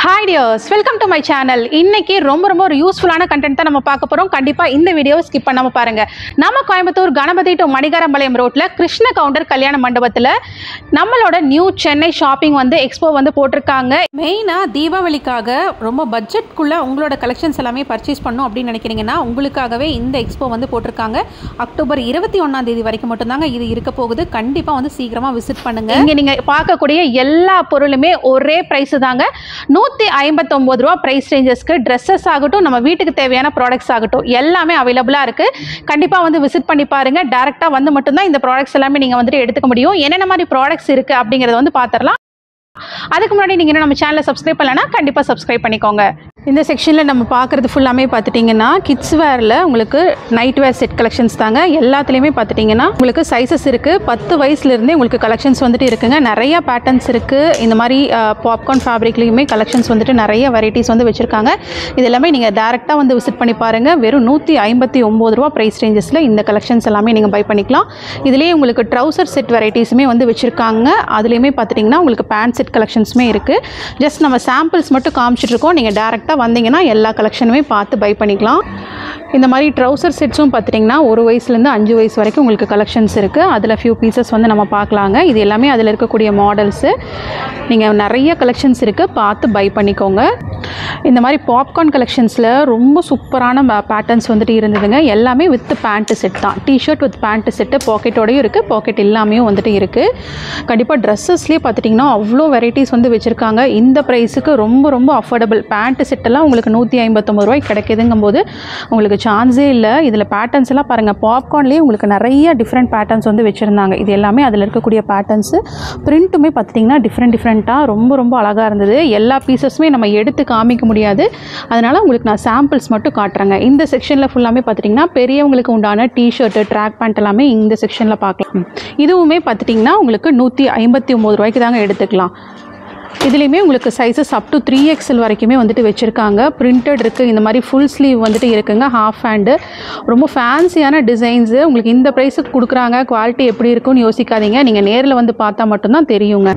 Hi dears, welcome to my channel. இன்னைக்கு ரொம்ப ஒரு யூஸ்ஃபுல்லான கண்டென்ட் தான் நம்ம பார்க்க போறோம். கண்டிப்பா இந்த வீடியோவை ஸ்கிப் பண்ணாம பாருங்க. நம்ம கோயம்புத்தூர் கணபதி டு மணிகாரம்பாளையம் ரோட்ல கிருஷ்ண கவுண்டர் கல்யாண மண்டபத்துல நம்மளோட நியூ சென்னை ஷாப்பிங் எக்ஸ்போ போட்டிருக்காங்க. மெயினா தீபாவளிக்காக ரொம்ப பட்ஜெட்குள்ள உங்களோட கலெக்ஷன்ஸ் எல்லாமே பர்ச்சேஸ் பண்ணணும் அப்படின்னு நினைக்கிறீங்கன்னா உங்களுக்காகவே இந்த எக்ஸ்போ போட்டிருக்காங்க. அக்டோபர் 21ஆம் தேதி வரைக்கும் மட்டும்தாங்க இது இருக்க போகுது. கண்டிப்பா சீக்கிரமா விசிட் பண்ணுங்க. இங்க நீங்க பார்க்கக்கூடிய எல்லா பொருளுமே ஒரே பிரைஸ் தாங்க. 159 ரூபாய் பிரைஸ் ரேஞ்சஸ்க்கு ட்ரெஸ்ஸஸ் ஆகட்டும், நம்ம வீட்டுக்கு தேவையான ப்ராடக்ட்ஸ் ஆகட்டும் எல்லாமே அவைலபிளா இருக்கு. கண்டிப்பா விசிட் பண்ணி பாருங்க. டைரக்டா மட்டும்தான் இந்த ப்ராடக்ட்ஸ் எல்லாமே நீங்க எடுத்துக்க முடியும். என்னென்ன மாதிரி ப்ராடக்ட்ஸ் இருக்கு அப்படிங்கறத பாத்திரலாம். அதுக்கு முன்னாடி நீங்க நம்ம சேனலை சப்ஸ்கிரைப் பண்ணலனா கண்டிப்பா சப்ஸ்கிரைப் பண்ணிக்கோங்க. இந்த செக்ஷனில் நம்ம பார்க்குறது ஃபுல்லாமே பார்த்துட்டிங்கன்னா கிட்ஸ் வேரில் உங்களுக்கு நைட் வேர் செட் கலெக்ஷன்ஸ் தாங்க. எல்லாத்துலேயுமே பார்த்துட்டிங்கன்னா உங்களுக்கு சைஸஸ் இருக்குது. 10 வயசுலேருந்தே உங்களுக்கு கலெக்ஷன்ஸ் இருக்குங்க. நிறைய பேட்டர்ன்ஸ் இருக்குது. இந்த மாதிரி பாப்கார்ன் ஃபேப்ரிக்லேயுமே கலெக்ஷன்ஸ் நிறைய வெரைட்டிஸ் வச்சுருக்காங்க. இது எல்லாமே நீங்கள் டேரெக்டாக விசிட் பண்ணி பாருங்கள். வெறும் 159 ரூபா ப்ரைஸ் ரேஞ்சஸில் இந்த கலெக்ஷன்ஸ் எல்லாமே நீங்கள் பை பண்ணிக்கலாம். இதுலேயே உங்களுக்கு ட்ரௌசர் செட் வெரைட்டிஸுமே வச்சுருக்காங்க. அதுலேயுமே பார்த்துட்டிங்கன்னா உங்களுக்கு பேண்ட் செட் கலெக்ஷன்ஸுமே இருக்குது. ஜஸ்ட் நம்ம சாம்பிள்ஸ் மட்டும் காமிச்சிட்ருக்கோம். நீங்கள் டேரெக்டாக வந்தீங்கன்னா எல்லா கலெக்ஷனுமே பார்த்து பை பண்ணிக்கலாம். இந்த மாதிரி ட்ரௌசர் செட்ஸும் பார்த்துட்டிங்கன்னா 1 வயசுலேருந்து 5 வயசு வரைக்கும் உங்களுக்கு கலெக்ஷன்ஸ் இருக்குது. அதில் ஃபியூ பீசஸ் நம்ம பார்க்கலாங்க. இது எல்லாமே அதில் இருக்கக்கூடிய மாடல்ஸு. நீங்கள் நிறைய கலெக்ஷன்ஸ் இருக்குது, பார்த்து பை பண்ணிக்கோங்க. இந்த மாதிரி பாப்கார்ன் கலெக்ஷன்ஸில் ரொம்ப சூப்பரான பேட்டர்ன்ஸ் இருந்ததுங்க. எல்லாமே வித் பேண்ட்டு செட் தான். டிஷர்ட் வித் பேண்ட்டு செட்டு பாக்கெட்டோடையும் இருக்குது, பாக்கெட் இல்லாமையும் இருக்குது. கண்டிப்பாக ட்ரெஸ்ஸஸ்லேயே பார்த்துட்டிங்கன்னா அவ்வளோ வெரைட்டிஸ் வச்சுருக்காங்க. இந்த ப்ரைஸுக்கு ரொம்ப அஃபோர்டபுள். பேண்ட்டு செட்டெல்லாம் உங்களுக்கு 159 ரூபாய்க்கு கிடைக்குதுங்கும் போது உங்களுக்கு சான்ஸே இல்லை. இதில் பேட்டர்ன்ஸ் எல்லாம் பாருங்கள். பாப்கார்ன்லேயே உங்களுக்கு நிறைய டிஃப்ரெண்ட் பேட்டர்ன்ஸ் வச்சுருந்தாங்க. இது எல்லாமே அதில் இருக்கக்கூடிய பேட்டர்ன்ஸு. பிரிண்ட்டுமே பார்த்துட்டிங்கன்னா டிஃப்ரெண்ட்டாக ரொம்ப அழகாக இருந்தது. எல்லா பீசஸுமே நம்ம எடுத்து காமிக்க முடியாது. அதனால் உங்களுக்கு நான் சாம்பிள்ஸ் மட்டும் காட்டுறேங்க. இந்த செக்ஷனில் ஃபுல்லாமே பார்த்துட்டிங்கன்னா பெரியவங்களுக்கு உண்டான டிஷர்ட்டு, ட்ராக் பேண்ட் எல்லாமே இந்த செக்ஷனில் பார்க்கலாம். இதுவுமே பார்த்துட்டிங்கன்னா உங்களுக்கு 159 ரூபாய்க்கு தாங்க எடுத்துக்கலாம். இதுலேயுமே உங்களுக்கு சைஸஸ் அப் டு 3XL வரைக்குமே வச்சுருக்காங்க. பிரிண்டட் இருக்குது. இந்த மாதிரி ஃபுல் ஸ்லீவ் இருக்குங்க. Half hand. ரொம்ப ஃபேன்சியான டிசைன்ஸு. உங்களுக்கு இந்த ப்ரைஸுக்கு கொடுக்குறாங்க. குவாலிட்டி எப்படி இருக்குன்னு யோசிக்காதீங்க. நீங்கள் நேரில் பார்த்தா மட்டும்தான் தெரியுங்க.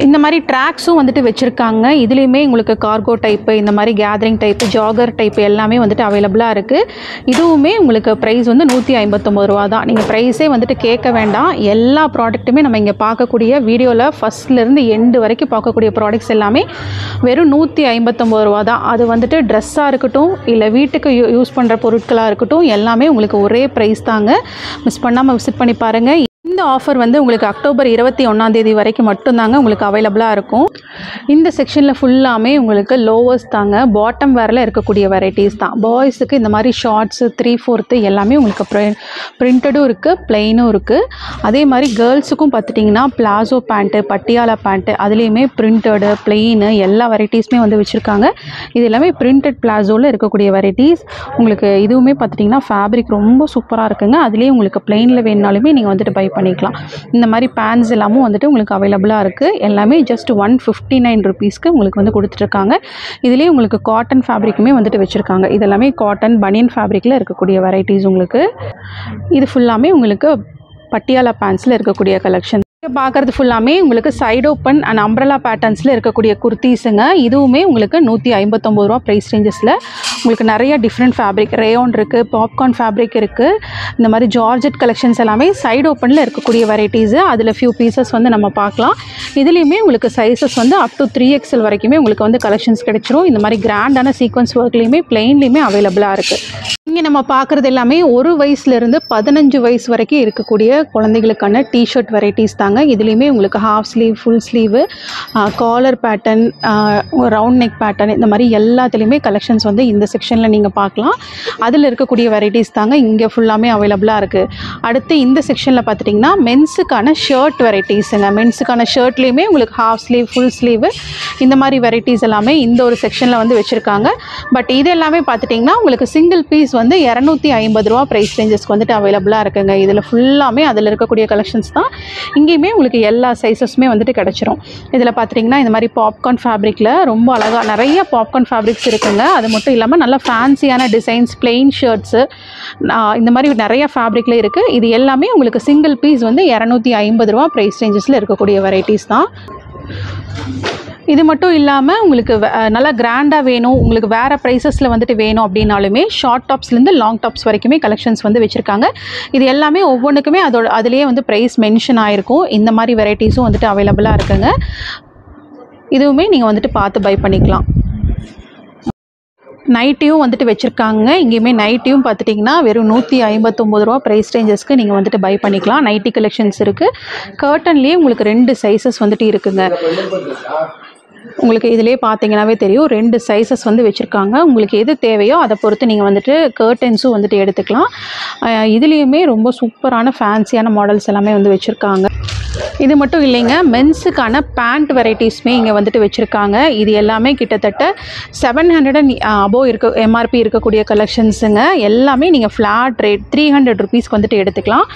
இந்த மாதிரி ட்ராக்ஸும் வச்சுருக்காங்க. இதுலேயுமே உங்களுக்கு கார்கோ டைப்பு, இந்த மாதிரி கேதரிங் டைப்பு, ஜாகர் டைப்பு எல்லாமே அவைலபிளாக இருக்குது. இதுவுமே உங்களுக்கு ப்ரைஸ் 159 ரூபா தான். நீங்கள் ப்ரைஸே கேட்க வேண்டாம். எல்லா ப்ராடக்ட்டுமே நம்ம இங்கே பார்க்கக்கூடிய வீடியோவில் ஃபஸ்ட்லேருந்து எண்டு வரைக்கும் பார்க்கக்கூடிய ப்ராடக்ட்ஸ் எல்லாமே வெறும் 159 ரூபா தான். அது ட்ரெஸ்ஸாக இருக்கட்டும், இல்லை வீட்டுக்கு யூஸ் பண்ணுற பொருட்களாக இருக்கட்டும், எல்லாமே உங்களுக்கு ஒரே ப்ரைஸ் தாங்க. மிஸ் பண்ணாமல் விசிட் பண்ணி பாருங்கள். இந்த ஆஃபர் உங்களுக்கு அக்டோபர் 21ஆம் தேதி வரைக்கும் மட்டும்தாங்க உங்களுக்கு அவைலபிளாக இருக்கும். இந்த செக்ஷனில் ஃபுல்லாமே உங்களுக்கு லோவர்ஸ் தாங்க. பாட்டம் வேரில் இருக்கக்கூடிய வெரைட்டிஸ் தான். பாய்ஸுக்கு இந்த மாதிரி ஷார்ட்ஸு 3/4 எல்லாமே உங்களுக்கு பிரிண்டடும் இருக்குது, பிளெயினும் இருக்குது. அதே மாதிரி கேர்ள்ஸுக்கும் பார்த்துட்டிங்கன்னா பிளாசோ பேண்ட்டு, பட்டியாலா பேண்ட்டு, அதுலேயுமே பிரிண்டடு, பிளெயின் எல்லா வெரைட்டிஸுமே வச்சுருக்காங்க. இது எல்லாமே பிரிண்டட் பிளாசோவில் இருக்கக்கூடிய வெரைட்டிஸ். உங்களுக்கு இதுவுமே பார்த்துட்டிங்கன்னா ஃபேப்ரிக் ரொம்ப சூப்பராக இருக்குங்க. அதுலேயே உங்களுக்கு பிளெயினில் வேணுனாலுமே நீங்கள் பை பண்ணிக்கலாம். இந்த மாதிரி பேண்ட்ஸ் எல்லாமும் உங்களுக்கு அவைலபிளாக இருக்குது. எல்லாமே ஜஸ்ட் 159 ருபீஸ்க்கு உங்களுக்கு கொடுத்துட்ருக்காங்க. இதுலேயே உங்களுக்கு காட்டன் ஃபேப்ரிக்குமே வச்சுருக்காங்க. இதெல்லாமே காட்டன் பனியன் ஃபேப்ரிக்கில் இருக்கக்கூடிய வெரைட்டிஸ். உங்களுக்கு இது ஃபுல்லாமே உங்களுக்கு பட்டியாலா பேண்ட்ஸில் இருக்கக்கூடிய கலெக்ஷன். பார்க்குறது ஃபுல்லாமே உங்களுக்கு சைடு ஓப்பன் அண்ட் அம்ப்ரலா பேட்டர்ன்ஸில் இருக்கக்கூடிய குர்த்தீஸுங்க. இதுவுமே உங்களுக்கு 159 ரூபா ப்ரைஸ் ரேஞ்சஸில் உங்களுக்கு நிறைய டிஃப்ரெண்ட் ஃபேப்ரிக், ரேயான் இருக்குது, பாப்கார்ன் ஃபேப்ரிக் இருக்குது. இந்த மாதிரி ஜார்ஜெட் கலெக்ஷன்ஸ் எல்லாமே சைடு ஓப்பனில் இருக்கக்கூடிய வெரைட்டிஸு. அதில் ஃபியூ பீசஸ் நம்ம பார்க்கலாம். இதுலேயுமே உங்களுக்கு சைஸஸ் அப் டு 3XL வரைக்குமே உங்களுக்கு கலெக்ஷன்ஸ் கிடைச்சிரும். இந்த மாதிரி கிராண்டான சீக்வன்ஸ் ஒர்க்லேயுமே பிளெயின்லேயுமே அவைலபிளாக இருக்குது. இங்கே நம்ம பார்க்குறது எல்லாமே 1 வயசுலேருந்து 15 வயசு வரைக்கும் இருக்கக்கூடிய குழந்தைகளுக்கான டிஷர்ட் வெரைட்டிஸ் தாங்க. இதுலேயுமே உங்களுக்கு half sleeve, full sleeve, collar pattern, round neck pattern, இந்த மாதிரி எல்லாத்துலேயுமே கலெக்ஷன்ஸ் இந்த செக்ஷனில் நீங்கள் பார்க்கலாம். அதில் இருக்கக்கூடிய வெரைட்டிஸ் தாங்க இங்கே ஃபுல்லாமே அவைலபிளாக இருக்குது. அடுத்து இந்த செக்ஷனில் பார்த்துட்டிங்கன்னா மென்ஸுக்கான ஷர்ட் வெரைட்டிஸுங்க. மென்ஸுக்கான ஷர்ட்லேயுமே உங்களுக்கு ஹாஃப் ஸ்லீவ், ஃபுல் ஸ்லீவு, இந்த மாதிரி வெரைட்டிஸ் எல்லாமே இந்த ஒரு செக்ஷனில் வச்சுருக்காங்க. பட் இது எல்லாமே பார்த்துட்டிங்கன்னா உங்களுக்கு சிங்கிள் பீஸ் 250 ரூபா ப்ரைஸ் ரேஞ்சஸ்க்கு அவைலபிளாக இருக்குங்க. இதில் ஃபுல்லாமே அதில் இருக்கக்கூடிய கலெக்ஷன்ஸ் தான். இங்கேயுமே உங்களுக்கு எல்லா சைஸஸுமே கிடச்சிரும். இதில் பார்த்துட்டிங்கன்னா இந்த மாதிரி பாப்கார்ன் ஃபேப்ரிக்கில் ரொம்ப அழகாக நிறைய பாப்கார்ன் ஃபேப்ரிக்ஸ் இருக்குங்க. அது மட்டும் இல்லாமல் நல்ல ஃபேன்சியான டிசைன்ஸ், பிளெயின் ஷர்ட்ஸு, இந்த மாதிரி நிறைய ஃபேப்ரிக்கில் இருக்குது. இது எல்லாமே உங்களுக்கு சிங்கிள் பீஸ் 250 ரூபா ப்ரைஸ் ரேஞ்சஸில் இருக்கக்கூடிய வெரைட்டிஸ் தான். இது மட்டும் இல்லாமல் உங்களுக்கு நல்லா கிராண்டாக வேணும், உங்களுக்கு வேறு ப்ரைஸஸில் வந்துட்டு வேணும் அப்படின்னாலுமே ஷார்ட் டாப்ஸ்லேருந்து லாங் டாப்ஸ் வரைக்குமே கலெக்ஷன்ஸ் வந்து வச்சுருக்காங்க. இது எல்லாமே ஒவ்வொன்றுக்குமே அதுலேயே வந்து ப்ரைஸ் மென்ஷன் ஆகிருக்கும். இந்த மாதிரி வெரைட்டிஸும் வந்துட்டு அவைலபிளாக இருக்குங்க. இதுவுமே நீங்கள் வந்துட்டு பார்த்து பை பண்ணிக்கலாம். நைட்டியும் வந்துட்டு வச்சுருக்காங்க. இங்கேயுமே நைட்டியும் பார்த்துட்டிங்கன்னா வெறும் 159 ரூபா ப்ரைஸ் ரேஞ்சஸ்க்கு நீங்கள் வந்துட்டு பை பண்ணிக்கலாம். நைட்டி கலெக்ஷன்ஸ் இருக்குது. கர்ட்டன்லேயே உங்களுக்கு 2 சைஸஸ் வந்துட்டு இருக்குங்க. உங்களுக்கு இதிலே பார்த்தீங்கன்னாவே தெரியும் 2 சைஸஸ் வந்து வச்சுருக்காங்க. உங்களுக்கு எது தேவையோ அதை பொறுத்து நீங்கள் வந்துட்டு கர்ட்டன்ஸும் வந்துட்டு எடுத்துக்கலாம். இதுலேயுமே ரொம்ப சூப்பரான ஃபேன்சியான மாடல்ஸ் எல்லாமே வந்து வச்சுருக்காங்க. இது மட்டும் இல்லைங்க, மென்ஸுக்கான பேண்ட் வெரைட்டிஸுமே இங்கே வந்துட்டு வச்சுருக்காங்க. இது எல்லாமே கிட்டத்தட்ட 700 அபோவ் எம்ஆர்பி இருக்கக்கூடிய கலெக்ஷன்ஸுங்க. எல்லாமே நீங்கள் ஃப்ளாட் ரேட் 300 ருபீஸ்க்கு வந்துட்டு எடுத்துக்கலாம்.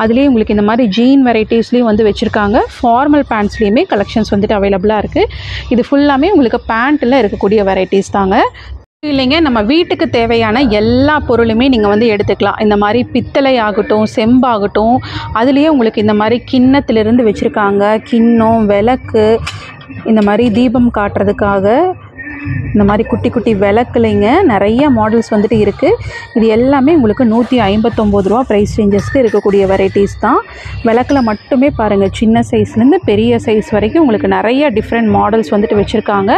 அதுலேயே உங்களுக்கு இந்த மாதிரி ஜீன் வெரைட்டிஸ்லேயும் வந்து வச்சுருக்காங்க. ஃபார்மல் பேண்ட்ஸ்லேயுமே கலெக்ஷன்ஸ் வந்துட்டு அவைலபிளாக இருக்குது. இது ஃபுல்லாமே உங்களுக்கு பேண்ட்டில் இருக்கக்கூடிய வெரைட்டிஸ் தாங்க. இல்லைங்க, நம்ம வீட்டுக்கு தேவையான எல்லா பொருளுமே நீங்கள் வந்து எடுத்துக்கலாம். இந்த மாதிரி பித்தளை ஆகட்டும், செம்பாகட்டும், அதுலேயே உங்களுக்கு இந்த மாதிரி கிண்ணத்திலிருந்து வச்சுருக்காங்க. கிண்ணம், விளக்கு, இந்த மாதிரி தீபம் காட்டுறதுக்காக இந்த மாதிரி குட்டி குட்டி விளக்குலைங்க நிறைய மாடல்ஸ் வந்துட்டு இருக்குது. இது எல்லாமே உங்களுக்கு 159 ரூபா ப்ரைஸ் ரேஞ்சஸ்க்கு இருக்கக்கூடிய வெரைட்டிஸ் தான். விளக்கில் மட்டுமே பாருங்கள், சின்ன சைஸ்லேருந்து பெரிய சைஸ் வரைக்கும் உங்களுக்கு நிறைய டிஃப்ரெண்ட் மாடல்ஸ் வந்துட்டு வச்சுருக்காங்க.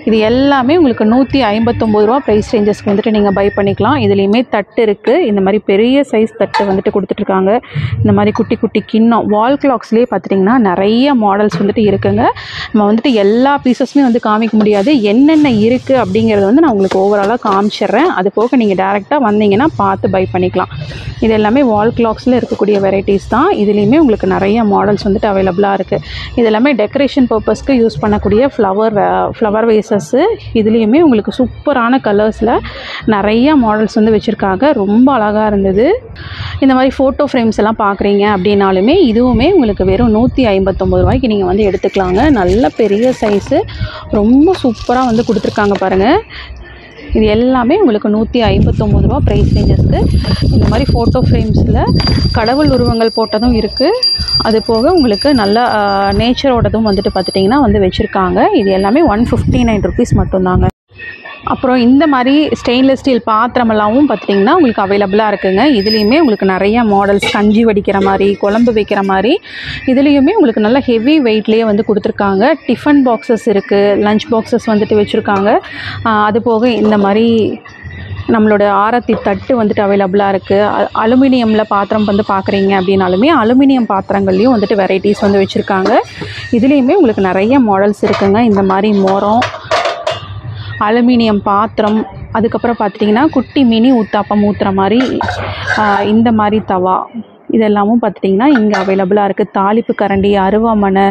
இது எல்லாமே உங்களுக்கு 159 ரூபா ப்ரைஸ் ரேஞ்சஸ்க்கு வந்துட்டு நீங்கள் பை பண்ணிக்கலாம். இதுலேயுமே தட்டு இருக்குது. இந்த மாதிரி பெரிய சைஸ் தட்டு வந்துட்டு கொடுத்துட்ருக்காங்க. இந்த மாதிரி குட்டி குட்டி கிண்ணம், வால் கிளாக்ஸ்லேயே பார்த்துட்டிங்கன்னா நிறைய மாடல்ஸ் வந்துட்டு இருக்குங்க. நம்ம வந்துட்டு எல்லா பீசஸுமே வந்து காமிக்க முடியாது. என்னென்ன இருக்குது அப்படிங்கிறத வந்து நான் உங்களுக்கு ஓவராலாக காமிச்சிட்றேன். அது போக நீங்கள் டேரெக்டாக வந்தீங்கன்னா பார்த்து பை பண்ணிக்கலாம். இது எல்லாமே வால் கிளாக்ஸில் இருக்கக்கூடிய வெரைட்டிஸ் தான். இதுலேயுமே உங்களுக்கு நிறைய மாடல்ஸ் வந்துட்டு அவைலபிளாக இருக்குது. இது எல்லாமே டெக்கரேஷன் பர்பஸ்க்கு யூஸ் பண்ணக்கூடிய ஃப்ளவர் வேஸஸ்ஸு. இதுலேயுமே உங்களுக்கு சூப்பரான கலர்ஸில் நிறைய மாடல்ஸ் வந்து வச்சுருக்காங்க. ரொம்ப அழகாக இருந்தது. இந்த மாதிரி ஃபோட்டோ ஃப்ரேம்ஸ் எல்லாம் பார்க்குறீங்க அப்படின்னாலுமே இதுவுமே உங்களுக்கு வெறும் 159 ரூபாய்க்கு நீங்கள் வந்து எடுத்துக்கலாங்க. நல்ல பெரிய சைஸு, ரொம்ப சூப்பராக வந்து கொடுத்துருக்காங்க பாருங்கள். இது எல்லாமே உங்களுக்கு 159 ரூபா ப்ரைஸ் ரேஞ்சஸ்க்கு. இந்த மாதிரி ஃபோட்டோ ஃப்ரேம்ஸில் கடவுள் உருவங்கள் போட்டதும் இருக்குது. அது போக உங்களுக்கு நல்ல நேச்சரோடதும் வந்துட்டு பார்த்துட்டிங்கன்னா வந்து வச்சுருக்காங்க. இது எல்லாமே 159 ருபீஸ் மட்டும்தாங்க. அப்புறம் இந்த மாதிரி ஸ்டெயின்லெஸ் ஸ்டீல் பாத்திரமெல்லாமும் பார்த்திங்கன்னா உங்களுக்கு அவைலபிளாக இருக்குங்க. இதுலேயுமே உங்களுக்கு நிறைய மாடல்ஸ், கஞ்சி வடிக்கிற மாதிரி, குழம்பு வைக்கிற மாதிரி, இதுலேயுமே உங்களுக்கு நல்ல ஹெவி வெயிட்லேயே வந்து கொடுத்துருக்காங்க. டிஃபன் பாக்ஸஸ் இருக்குது, லஞ்ச் பாக்ஸஸ் வந்துட்டு வச்சுருக்காங்க. அது போக இந்த மாதிரி நம்மளோட ஆரத்தி தட்டு வந்துட்டு அவைலபிளாக இருக்குது. அலுமினியமில் பாத்திரம் வந்து பார்க்குறீங்க அப்படின்னாலுமே அலுமினியம் பாத்திரங்கள்லேயும் வந்துட்டு வெரைட்டிஸ் வந்து வச்சுருக்காங்க. இதுலேயுமே உங்களுக்கு நிறைய மாடல்ஸ் இருக்குங்க. இந்த மாதிரி மோரம், அலுமினியம் பாத்திரம், அதுக்கப்புறம் பார்த்துட்டிங்கன்னா குட்டி மினி ஊத்தாப்பம் ஊற்றுற மாதிரி இந்த மாதிரி தவா, இதெல்லாமும் பார்த்துட்டிங்கன்னா இங்கே அவைலபிளாக இருக்குது. தாளிப்பு கரண்டி, அருவாமனை,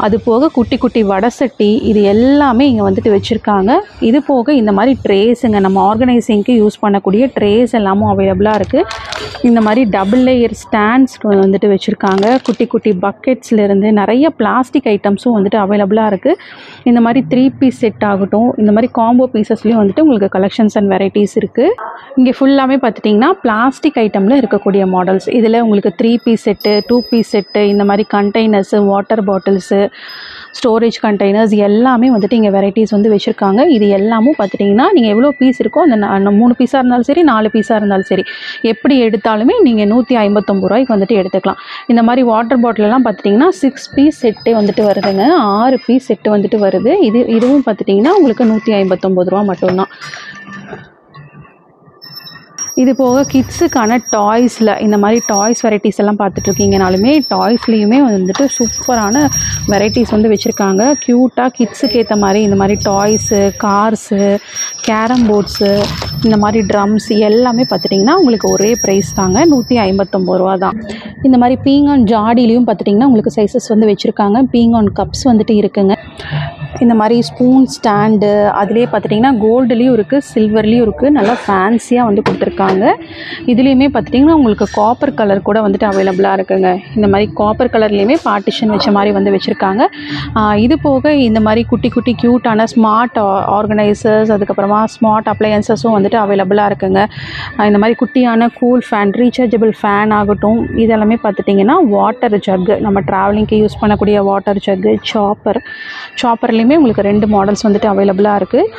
அது போக குட்டி குட்டி வடசட்டி, இது எல்லாமே இங்கே வந்துட்டு வச்சுருக்காங்க. இது போக இந்த மாதிரி ட்ரேஸுங்க, நம்ம ஆர்கனைசிங்க்கு யூஸ் பண்ணக்கூடிய ட்ரேஸ் எல்லாமும் அவைலபிளாக இருக்குது. இந்த மாதிரி டபுள் லேயர் ஸ்டாண்ட்ஸ் வந்துட்டு வச்சுருக்காங்க. குட்டி குட்டி பக்கெட்ஸ்லேருந்து நிறைய பிளாஸ்டிக் ஐட்டம்ஸும் வந்துட்டு அவைலபிளாக இருக்குது. இந்த மாதிரி 3 பீஸ் செட் ஆகட்டும், இந்த மாதிரி காம்போ பீசஸ்லேயும் வந்துட்டு உங்களுக்கு கலெக்ஷன்ஸ் அண்ட் வெரைட்டிஸ் இருக்குது. இங்கே ஃபுல்லாமே பார்த்துட்டிங்கன்னா பிளாஸ்டிக் ஐட்டமில் இருக்கக்கூடிய மாடல்ஸ். இதில் உங்களுக்கு 3 பீஸ் செட்டு, 2 பீஸ் செட்டு, இந்த மாதிரி containers, water bottles, storage containers எல்லாமே வந்துட்டு இங்கே வெரைட்டிஸ் வந்து வச்சுருக்காங்க. இது எல்லாமும் பார்த்துட்டிங்கன்னா நீங்கள் எவ்வளோ பீஸ் இருக்கோ, அந்த 3 பீஸாக இருந்தாலும் சரி, 4 பீஸாக இருந்தாலும் சரி, எப்படி எடுத்தாலுமே நீங்கள் 159 ரூபாய்க்கு வந்துட்டு எடுத்துக்கலாம். இந்த மாதிரி வாட்டர் பாட்டிலெல்லாம் பார்த்துட்டிங்கன்னா 6 பீஸ் செட்டே வந்துட்டு வருதுங்க. 6 பீஸ் செட்டு வந்துட்டு வருது. இதுவும் பார்த்துட்டிங்கன்னா உங்களுக்கு 159 ரூபா மட்டும்தான். இது போக கிட்ஸுக்கான டாய்ஸில் இந்த மாதிரி டாய்ஸ் வெரைட்டிஸ் எல்லாம் பார்த்துட்ருக்கீங்கனாலுமே டாய்ஸ்லேயுமே வந்துட்டு சூப்பரான வெரைட்டிஸ் வந்து வச்சுருக்காங்க. க்யூட்டாக கிட்ஸுக்கு ஏற்ற மாதிரி இந்த மாதிரி டாய்ஸு, கார்ஸு, கேரம் போர்ட்ஸு, இந்த மாதிரி ட்ரம்ஸ் எல்லாமே பார்த்துட்டிங்கன்னா உங்களுக்கு ஒரே ப்ரைஸ் தாங்க, 159 ரூபா தான். இந்த மாதிரி பீங்கான் ஜாடிலையும் பார்த்துட்டிங்கன்னா உங்களுக்கு சைஸஸ் வந்து வச்சுருக்காங்க. பீங்கான் கப்ஸ் வந்துட்டு இருக்குங்க. இந்த மாதிரி ஸ்பூன் ஸ்டாண்டு அதுலேயே பார்த்துட்டிங்கன்னா கோல்டுலேயும் இருக்குது, சில்வர்லேயும் இருக்குது. நல்லா ஃபேன்சியாக வந்து கொடுத்துருக்காங்க. இதுலேயுமே பார்த்துட்டிங்கன்னா உங்களுக்கு காப்பர் கலர் கூட வந்துட்டு அவைலபிளாக இருக்குங்க. இந்த மாதிரி காப்பர் கலர்லேயுமே பார்ட்டிஷன் வச்ச மாதிரி வந்து வச்சுருக்காங்க. இது போக இந்த மாதிரி குட்டி குட்டி க்யூட்டான ஸ்மார்ட் ஆர்கனைசர்ஸ், அதுக்கப்புறமா ஸ்மார்ட் அப்ளையன்சஸும் வந்துட்டு அவைலபிளாக இருக்குங்க. இந்த மாதிரி குட்டியான கூல் ஃபேன், ரீசார்ஜபிள் ஃபேன் ஆகட்டும், இதெல்லாமே பார்த்துட்டிங்கன்னா வாட்டர் ஜக்கு, நம்ம ட்ராவலிங்க்கு யூஸ் பண்ணக்கூடிய வாட்டர் ஜக்கு, சாப்பர்லேயுமே உங்களுக்கு 2 மாடல்ஸ் வந்துட்டு அவைலபிளாக இருக்குது.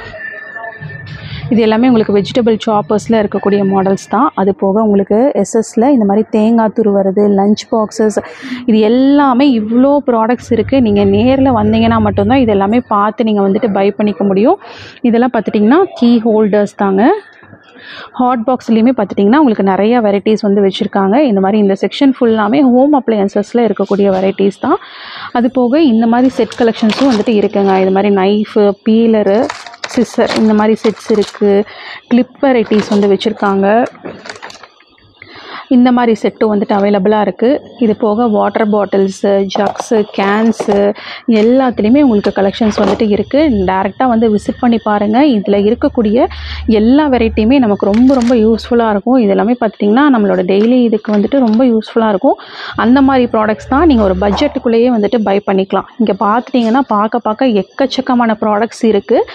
இது எல்லாமே உங்களுக்கு வெஜிடபிள் சாப்பர்ஸில் இருக்கக்கூடிய மாடல்ஸ் தான். அது போக உங்களுக்கு எஸ்எஸ்ல இந்த மாதிரி தேங்காய் துருவுறது, லஞ்ச் பாக்ஸஸ், இது எல்லாமே இவ்வளோ ப்ராடக்ட்ஸ் இருக்குது. நீங்கள் நேரில் வந்தீங்கன்னா மட்டும்தான் இது எல்லாமே பார்த்து நீங்கள் வந்துட்டு பை பண்ணிக்க முடியும். இதெல்லாம் பார்த்துட்டிங்கன்னா கீ ஹோல்டர்ஸ் தாங்க. ஹாட் பாக்ஸ்லேயுமே பார்த்துட்டிங்கன்னா உங்களுக்கு நிறைய வெரைட்டிஸ் வந்து வச்சுருக்காங்க. இந்த மாதிரி இந்த செக்ஷன் ஃபுல்லாமே ஹோம் அப்ளையன்சஸில் இருக்கக்கூடிய வெரைட்டிஸ் தான். அது போக இந்த மாதிரி செட் கலெக்ஷன்ஸும் வந்துட்டு இருக்குங்க. இது மாதிரி நைஃபு, பீலரு, சிசர், இந்த மாதிரி செட்ஸ் இருக்குது. கிளிப் வெரைட்டிஸ் வந்து வச்சுருக்காங்க. இந்த மாதிரி செட்டும் வந்துட்டு அவைலபிளாக இருக்குது. இது போக வாட்டர் பாட்டில்ஸு, ஜக்ஸு, கேன்ஸு எல்லாத்துலேயுமே உங்களுக்கு கலெக்ஷன்ஸ் வந்துட்டு இருக்குது. டேரெக்டாக வந்து விசிட் பண்ணி பாருங்கள். இதில் இருக்கக்கூடிய எல்லா வெரைட்டியுமே நமக்கு ரொம்ப ரொம்ப யூஸ்ஃபுல்லாக இருக்கும். இது எல்லாமே பார்த்திங்கன்னா நம்மளோட டெய்லி இதுக்கு வந்துட்டு ரொம்ப யூஸ்ஃபுல்லாக இருக்கும். அந்த மாதிரி ப்ராடக்ட்ஸ் தான் நீங்கள் ஒரு பட்ஜெட்டுக்குள்ளேயே வந்துட்டு பை பண்ணிக்கலாம். இங்கே பார்த்துட்டிங்கன்னா பார்க்க எக்கச்சக்கமான ப்ராடக்ட்ஸ் இருக்குது.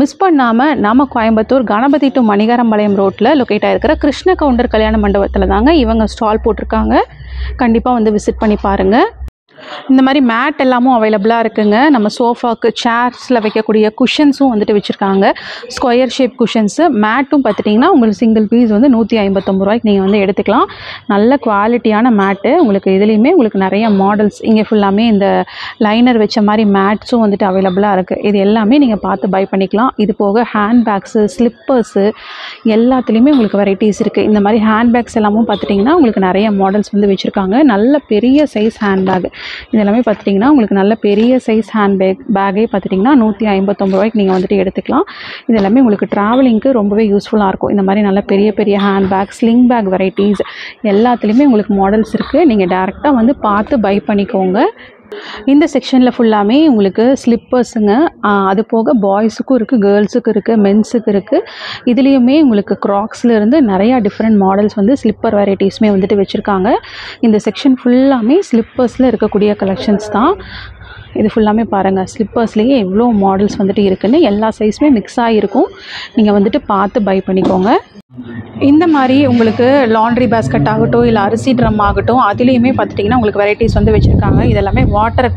மிஸ் பண்ணாமல் நம்ம கோயம்புத்தூர் கணபதி டு மணிகரம்பாளையம் ரோட்டில் லொக்கேட் ஆகிருக்கிற கிருஷ்ண கவுண்டர் கல்யாண மண்டபத்தில் தாங்க இவங்க ஸ்டால் போட்டிருக்காங்க. கண்டிப்பாக வந்து விசிட் பண்ணி பாருங்கள். இந்த மாதிரி மேட் எல்லாமும் அவைலபிளாக இருக்குங்க. நம்ம சோஃபாக்கு, சேர்ஸில் வைக்கக்கூடிய குஷன்ஸும் வந்துட்டு வச்சுருக்காங்க. ஸ்கொயர் ஷேப் குஷன்ஸு, மேட்டும் பார்த்துட்டிங்கன்னா உங்களுக்கு சிங்கிள் பீஸ் வந்து 159 ரூபாய்க்கு நீங்கள் வந்து எடுத்துக்கலாம். நல்ல குவாலிட்டியான மேட்டு. உங்களுக்கு இதுலேயுமே உங்களுக்கு நிறைய மாடல்ஸ், இங்கே ஃபுல்லாமே இந்த லைனர் வச்ச மாதிரி மேட்ஸும் வந்துட்டு அவைலபிளாக இருக்குது. இது எல்லாமே நீங்கள் பார்த்து பை பண்ணிக்கலாம். இது போக ஹேண்ட் பேக்ஸு, ஸ்லிப்பர்ஸு எல்லாத்துலேயுமே உங்களுக்கு வெரைட்டிஸ் இருக்குது. இந்த மாதிரி ஹேண்ட் பேக்ஸ் எல்லாமும் பார்த்துட்டிங்கன்னா உங்களுக்கு நிறைய மாடல்ஸ் வந்து வச்சுருக்காங்க. நல்ல பெரிய சைஸ் ஹேண்ட் பேக் இதெல்லாமே பார்த்துட்டிங்கன்னா உங்களுக்கு நல்ல பெரிய சைஸ் ஹேண்ட் பேக்கே பார்த்துட்டிங்கன்னா 159 ரூபாய்க்கு நீங்கள் வந்துட்டு எடுத்துக்கலாம். இது எல்லாமே உங்களுக்கு ட்ராவலிங்க்கு ரொம்பவே யூஸ்ஃபுல்லாக இருக்கும். இந்த மாதிரி நல்ல பெரிய பெரிய hand bag, sling bag varieties எல்லாத்துலேயுமே உங்களுக்கு மாடல்ஸ் இருக்குது. நீங்கள் டேரெக்டாக வந்து பார்த்து பை பண்ணிக்கோங்க. இந்த செக்ஷனில் ஃபுல்லாமே உங்களுக்கு ஸ்லிப்பர்ஸுங்க. அது போக பாய்ஸுக்கும் இருக்குது, கேர்ள்ஸுக்கும் இருக்குது, மென்ஸுக்கு இருக்குது. இதுலேயுமே உங்களுக்கு க்ராக்ஸ்லேருந்து நிறையா டிஃப்ரெண்ட் மாடல்ஸ் வந்து ஸ்லிப்பர் வெரைட்டிஸுமே வந்துட்டு வச்சுருக்காங்க. இந்த செக்ஷன் ஃபுல்லாமே ஸ்லிப்பர்ஸில் இருக்கக்கூடிய கலெக்ஷன்ஸ் தான். இது ஃபுல்லாமே பாருங்கள், ஸ்லிப்பர்ஸ்லேயே எவ்வளோ மாடல்ஸ் வந்துட்டு இருக்குன்னு எல்லா சைஸுமே மிக்ஸ் ஆகிருக்கும். நீங்கள் வந்துட்டு பார்த்து பை பண்ணிக்கோங்க. இந்த மாதிரி உங்களுக்கு லாண்ட்ரி பேஸ்கட் ஆகட்டும், இல்லை அரிசி ட்ரம் ஆகட்டும், அதுலேயுமே பார்த்துட்டிங்கன்னா உங்களுக்கு வெரைட்டிஸ் வந்து வச்சுருக்காங்க. இதெல்லாமே வாட்டர்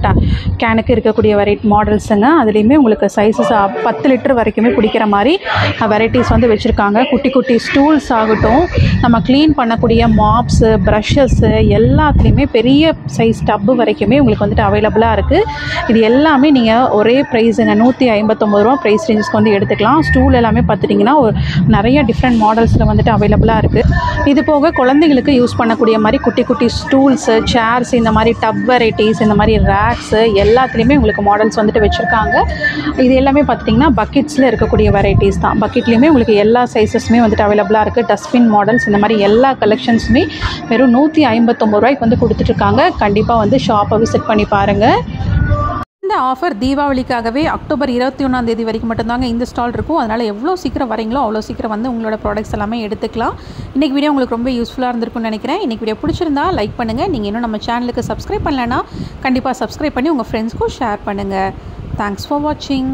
கேனுக்கு இருக்கக்கூடிய மாடல்ஸுங்க. அதுலேயுமே உங்களுக்கு சைஸஸ் 10 லிட்டர் வரைக்குமே பிடிக்கிற மாதிரி வெரைட்டிஸ் வந்து வச்சுருக்காங்க. குட்டி குட்டி ஸ்டூல்ஸ் ஆகட்டும், நம்ம க்ளீன் பண்ணக்கூடிய மாப்ஸு, ப்ரஷஸ்ஸு எல்லாத்துலேயுமே பெரிய சைஸ் டப்பு வரைக்குமே உங்களுக்கு வந்துட்டு அவைலபிளாக இருக்குது. இது எல்லாமே நீங்கள் ஒரே ப்ரைஸுங்க, 159 ரூபா ப்ரைஸ் ரேஞ்சஸ்க்கு வந்து எடுத்துக்கலாம். ஸ்டூல் எல்லாமே பார்த்துட்டிங்கன்னா ஒரு நிறைய டிஃப்ரெண்ட் மாடல்ஸில் வந்துட்டு அவைலபிளாக இருக்குது. இது போக குழந்தைங்களுக்கு யூஸ் பண்ணக்கூடிய மாதிரி குட்டி குட்டி ஸ்டூல்ஸு, சேர்ஸ், இந்த மாதிரி டப் வெரைட்டிஸ், இந்த மாதிரி ரேக்ஸு எல்லாத்துலேயுமே உங்களுக்கு மாடல்ஸ் வந்துட்டு வச்சுருக்காங்க. இது எல்லாமே பார்த்திங்கன்னா பக்கெட்ஸில் இருக்கக்கூடிய வெரைட்டிஸ் தான். பக்கெட்லேயுமே உங்களுக்கு எல்லா சைஸஸுமே வந்துட்டு அவைலபிளாக இருக்குது. டஸ்ட்பின் மாடல்ஸ், இந்த மாதிரி எல்லா கலெக்ஷன்ஸுமே வெறும் 159 ரூபாய்க்கு வந்து கொடுத்துட்ருக்காங்க. கண்டிப்பாக வந்து ஷாப்பை விசிட் பண்ணி பாருங்கள். இந்த ஆஃபர் தீபாவளிக்காகவே அக்டோபர் 21 வரைக்கும் மட்டும்தாங்க இந்த ஸ்டால் இருக்கும். அதனால் எவ்வளோ சீக்கிரம் வரீங்களோ அவ்வளோ சீக்கிரம் வந்து உங்களோட ப்ராடக்ட்ஸ் எல்லாமே எடுத்துக்கலாம். இன்றைக்கி வீடியோ உங்களுக்கு ரொம்ப யூஸ்ஃபுல்லாக இருந்திருக்கும்னு நினைக்கிறேன். இன்றைக்கி வீடியோ பிடிச்சிருந்தா லைக் பண்ணுங்கள். நீங்கள் இன்னும் நம்ம சேனலுக்கு சப்ஸ்கிரைப் பண்ணலைன்னா கண்டிப்பாக சப்ஸ்கிரைப் பண்ணி உங்கள் ஃப்ரெண்ட்ஸ்க்கும் ஷேர் பண்ணுங்கள். தேங்க்ஸ் ஃபார் வாட்சிங்.